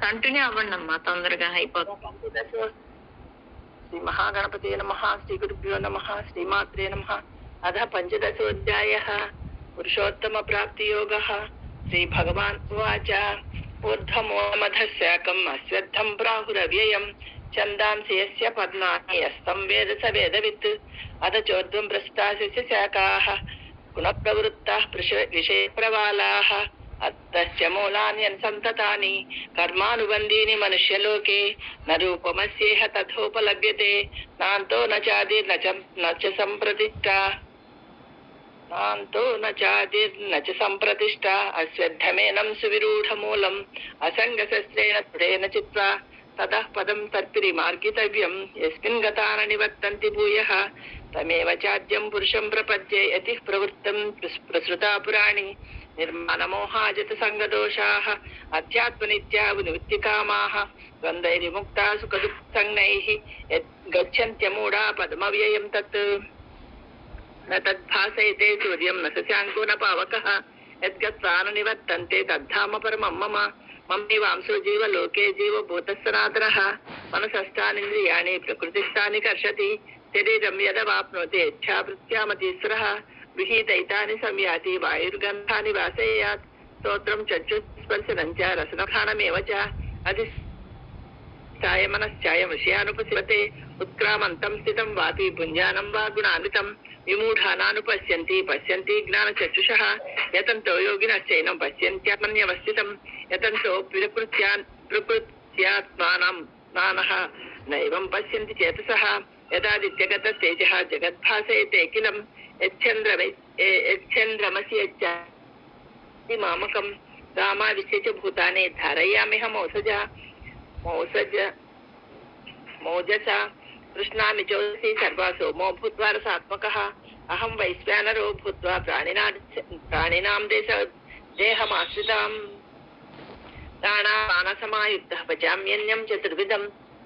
Continue అవ్వండి అమ్మా, తొందరగా అయిపోతుంది. శ్రీ మహాగణపతే నమః. శ్రీ గురుభ్యో నమః. శ్రీమాత్రే నమః. అధ పంచదశోధ్యాయః పురుషోత్తమ ప్రాప్తి యోగః. శ్రీ భగవాన్ ఉవాచ ఊర్ధ్వమూలమధశాకం అశ్వత్థం ప్రాహురవ్యయం ఛందాంసి యస్య పద్మాని యస్తం వేద స వేదవిత్ అథ చోర్ధ్వం ప్రస్థాస్య శాఖాః గుణప్రవృత్తాః విషయప్రవాలాః అత్తస్య మూలాన్యనుసంతతాని కర్మానుబంధీని మనుష్యలోకే న రూపమస్యేహ తథోపలభ్యతే నాంతో న చాదిర్న చ సంప్రతిష్ఠా సంప్రతిష్ఠా అశ్వత్థమేనం సువిరూఢమూలం అసంగశస్త్రేణ దృఢేన చిత్వా తతః పదం తర్పిరి మార్గితవ్యం యస్మిన్ గతాన నివర్తంతి భూయః తమేవ చాద్యం పురుషం ప్రపద్యే యతిః ప్రవృత్తం ప్రసృతా పురాణి నిర్మాణమోహాజత సంగదోషాః అధ్యాత్మనిత్యా వినివృత్తికామాః ద్వంద్వైర్విముక్తా సుఖదుఃఖసంజ్ఞైః గచ్చన్త్యమూఢా పదమవ్యయం తత్ న తద్భాసయతే సూర్యం న శశాంకో న పావకః యద్గత్వా న నివర్తంతే తద్ధామ పరమం మమ మమైవాంశో జీవలోకే జీవభూతః సనాతనః మనసస్థానింద్రియాణి ప్రకృతిస్థాని కర్షతి శరీరం యదవాప్నోతి ఇచ్ఛావృత్యామతీశ్వరः విహితైతాని సంయాతి వాయుర్గంధాని వాసయేయాత్ స్తోత్రం చక్షుస్పర్శనం చ రసనఖానమేవ చ అధిష్ఠాయ మనశ్చాయ విషయానుపసివతే ఉత్క్రామంతం స్థితం వాపి భుంజానం వా గుణాన్వితం విమూఢానానుపశ్యంతి పశ్యంతి జ్ఞానచక్షుషః యతంతో యోగినశ్చైనం పశ్యంత్యాత్మన్యవస్థితం యతంతో ప్రకృత్యాత్మానం నానః నైవం పశ్యంతి చేతసః యదాదిత్యగతస్తేజః జగద్భాసయతే కిలం యచ్ఛంద్రమసి యచ్ఛాది మామకం రామావిశ్య చ భూతాని ధారయామ్యహ మౌజసా కృష్ణామి చోదసి సర్వాసో మో భూత్వా రసాత్మకః అహం వైశ్వానరో భూత్వా ప్రాణినాం దేహమాశ్రితాం ప్రాణాపానసమాయుక్తః పచామ్యన్యం చతుర్విధం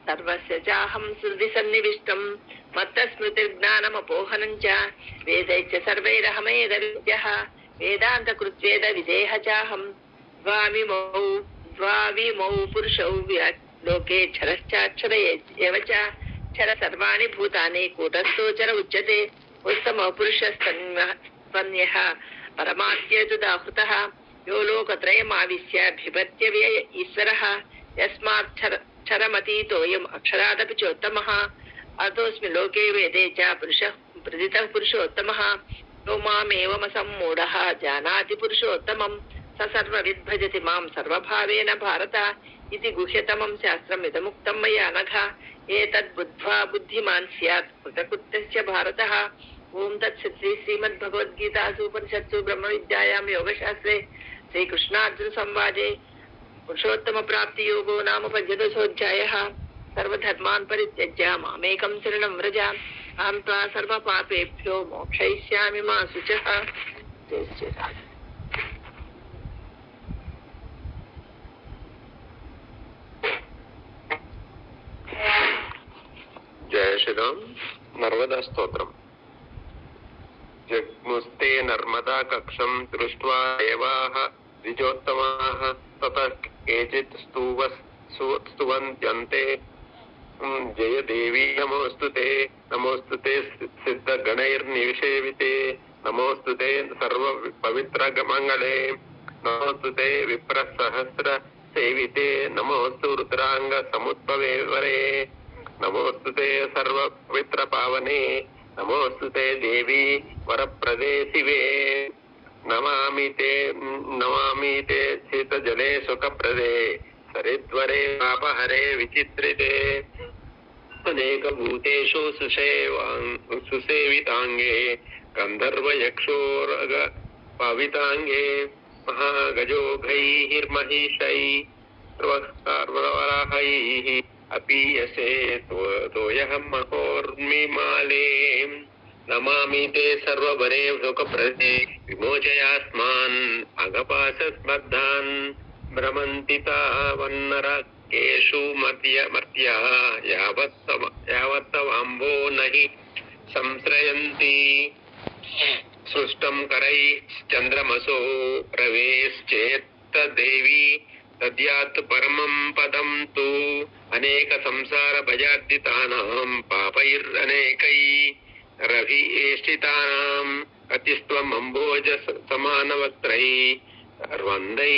సర్వస్య చాహం హృది సన్నివిష్టం మత్తస్మృతిర్జ్ఞానమపోహనం చ వేదైశ్చ సర్వైరహమేద విద్యః వేదాంతకృత్వేద విదేహ చాహం ద్వావిమౌ పురుషౌ లోకే క్షరశ్చాక్షర ఏవ చ క్షర సర్వాణి భూతాని కూటస్థోచర ఉచ్యతే ఉత్తమో పురుషస్తన్యః పరమాత్యేతుదాహృతః యో లోకత్రయమావిశ్య బిభర్త్యవ్యయ ఈశ్వరः యస్మాత్ క్షరమతీతోయం అక్షరాదపి చోత్తమః అతోస్మి లోకే వేదే చ పురుషః ప్రదితః పురుషోత్తమః యో మామేవమసమ్మూఢః జానాతి పురుషోత్తమం స సర్వవిద్ భజతి మాం సర్వభావేన భారత ఇది గుహ్యతమం శాస్త్రం ఇదముక్తం మయా నఘ ఏతద్బుద్ధ్వా బుద్ధిమాన్ స్యాత్ కృతకృత్యస్య భారతః. ఓం తత్సత్. శ్రీ శ్రీమద్భగవద్గీతాసు ఉపనిషత్సు బ్రహ్మ విద్యాయాం యోగశాస్త్రే శ్రీకృష్ణార్జున సంవాదే పురుషోత్తమ ప్రాప్తి యోగో నామ పంచదశోధ్యాయః. సర్వధర్మాన్ పరిత్యజ్య మామేకం శరణం వ్రజ అహం త్వా సర్వ పాపేభ్యో మోక్షయిష్యామి మా శుచః. జై శ్రీరామ్. జయ శ్రీరామ్. నర్మదా స్తోత్రం. జగ్ముస్తే నర్మదా కక్షం దృష్ట్వా దేవాః ద్విజోత్తమాః తతః కేచిత్ స్తువంత్యంతే జయ దేవీ నమోస్తుతే నమోస్తుతే సిద్ధగణైర్నిషేవితే నమోస్తుతే సర్వ పవిత్ర మంగళే నమోస్తుతే విప్ర సహస్ర సేవితే నమోస్తు రుద్రాంగ సముద్భవే వరే నమోస్తుతే సర్వ పవిత్ర పావనే నమోస్తుతే దేవీ వరప్రదే శివే నమామి తే శీతజలే సుఖప్రదే సరిద్వరే పాపహరే విచిత్రితే అనేక భూతేషు సుసేవితాంగే గంధర్వయక్షోరగ పవితాంగే మహాగజోఘైర్మహిషైర్వరాహైః अपीयसे तोयहं महोर्मिमाले नमामि ते सर्ववरे सुखप्रदे विमोचयास्मान् अगपासस्मद्धान् भ्रमन्ति तावन्नरकेषु मर्त्या यावत्तवाम्भो नहि संश्रयन्ति सृष्टं करैश्चन्द्रमसो प्रवेश्चेत्तदेवी తద్యాత్ పరమం పదం తు అనేక సంసార భయార్జితానాం పాపైరనేకై రవి ఏష్టితానాం కతిస్త్వం అంబోజ సమానవక్త్రై వందై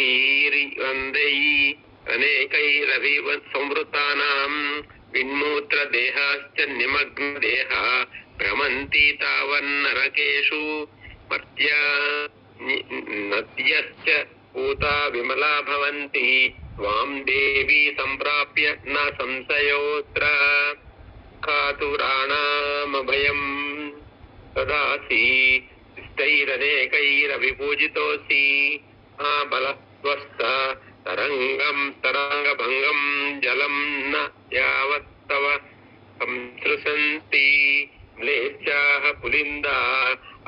అనేకైరవి సంవృతానాం విన్మూత్ర దేహాశ్చ నిమగ్న దేహా భ్రమంతి తావన్నరకేషు మర్త్యా నద్యశ్చ పూతా విమలా భవంతి త్వాం దేవి సంప్రాప్య న సంశయోత్ర కాతురాణామభయం తదాసి స్థైరనేకైరవిపూజితోసి బలస్వస్థ తరంగభంగం జలం న యావత్తవ సంసృశంతి మ్లేచ్ఛాః పులిందా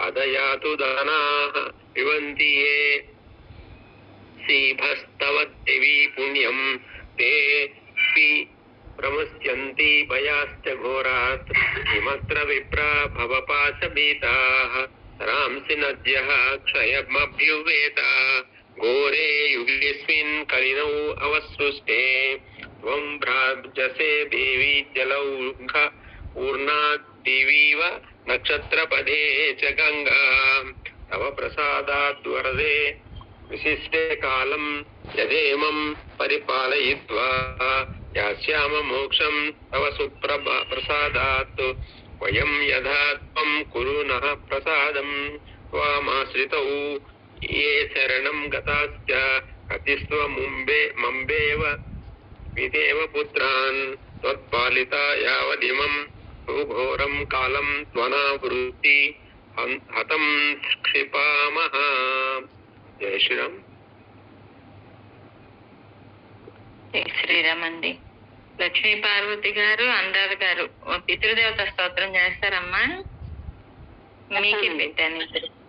అదయాతు దానాః పిబంతి ఏ सीभस्तव देवी पुण्यं ते प्रमुच्यन्ति भयाश्च घोरात् किमत्र विप्रा भवपाशभीताः रांसि नद्यः क्षयमभ्युवेता घोरे युगेऽस्मिन् कलिनौ अवसृष्टे त्वं भ्राजसे देवी जलौघ पूर्णादिवीव नक्षत्रपदे च गङ्गा तव प्रसादाद्वरदे विशिष्टे कालं यदेमं परिपालयित्वा यास्याम मोक्षं तव सुप्रसादात् वयं यथा त्वं कुरु नः प्रसादं त्वामाश्रितौ ये शरणं गताश्च कतिस्त्वमम्बेव विदेव पुत्रान् त्वत्पालिता यावदिमं सुघोरं कालं त्वनावृत्ति हतं क्षिपामः. జై శ్రీరామ్. జై శ్రీరామ్ అండి. లక్ష్మీ పార్వతి గారు, అనురాధ గారు పితృదేవత స్తోత్రం చేస్తారమ్మా. మీకే పెట్టాను.